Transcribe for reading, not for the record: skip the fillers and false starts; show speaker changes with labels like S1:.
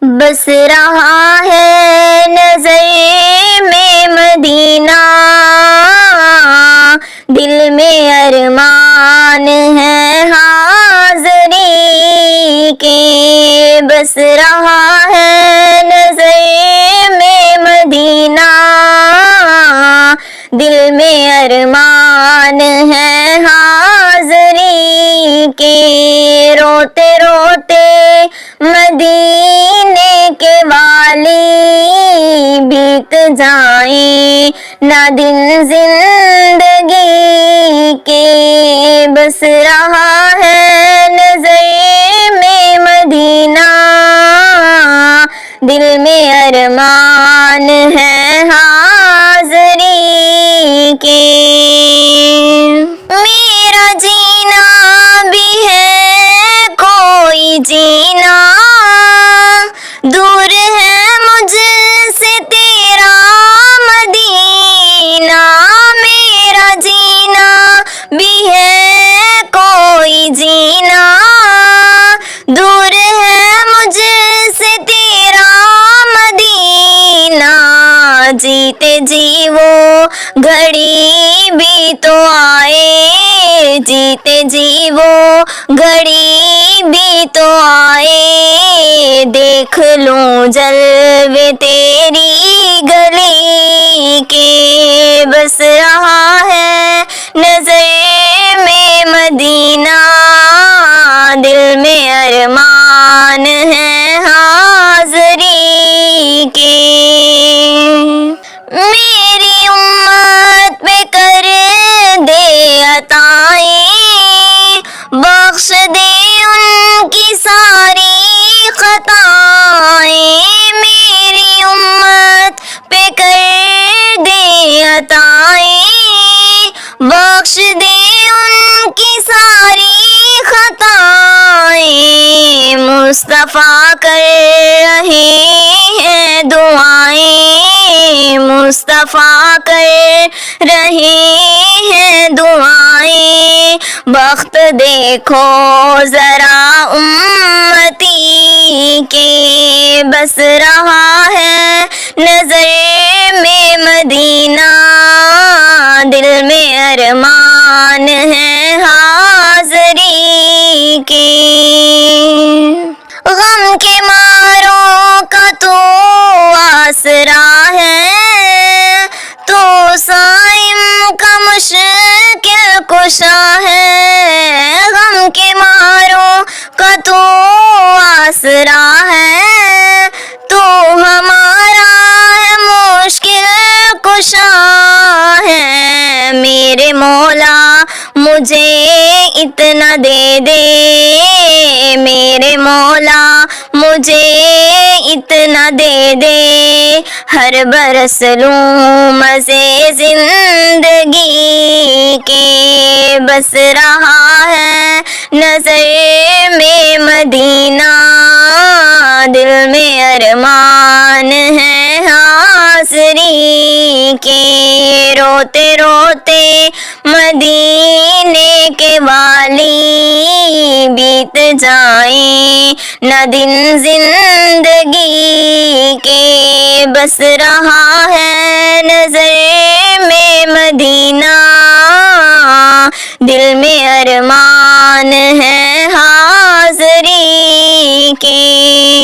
S1: بس رہا ہے نظر میں مدینہ، دل میں ارمان ہے حاضری کے، بس رہا ہے نظر میں مدینہ، دل میں ارمان ہے حاضری کے، روتے روتے مدینے کے والی بیت جائیں نہ دن زندگی کے، بس رہا ہے نظر میں مدینہ، دل میں ارمان ہے حاضری کے، میرا جینا بھی ہے کوئی جینا، دور ہے مجھ سے تیرا مدینہ، میرا جینا بھی ہے کوئی جینا، دور ہے مجھ سے تیرا مدینہ، جیتے جی وہ گھڑی بھی تو آئے، جیتے جی وہ گھڑی بھی تو آئے، دیکھ لوں جلوے تیری گلی کے، بس رہا ہے نظر میں مدینہ، دل میں ارمان ہے حاضری کے، میری امت پہ کر دے عطائیں، بخش دے ان کی ساری خطائیں، میری امت پہ کر دے عطائیں، بخش دے ان کی ساری خطائیں، مصطفیٰ کر رہے ہیں دعائیں، مصطفیٰ کر رہے ہیں دعائیں، بخت دیکھو ذرا امتی کے، بس رہا ہے نظر میں مدینہ، دل میں ارمان ہے حاضری کے، غم کے ماروں کا تو آسرا ہے، تو صائم کا مشکل کشا ہے، غم کے ماروں کا تو آسرا ہے، تو ہمارا ہے مشکل کشا ہے، میرے مولا مجھے اتنا دے دے، میرے مولا مجھے اتنا دے دے، ہر برس لوں مزے زندگی کے، بس رہا ہے نظر میں مدینہ، دل میں ارمان ہے حاضری کے، روتے روتے مدینے کے والی بیت جائیں نہ دن زندگی کے، بس رہا ہے نظر میں مدینہ، دل میں ارمان ہے حاضری کے۔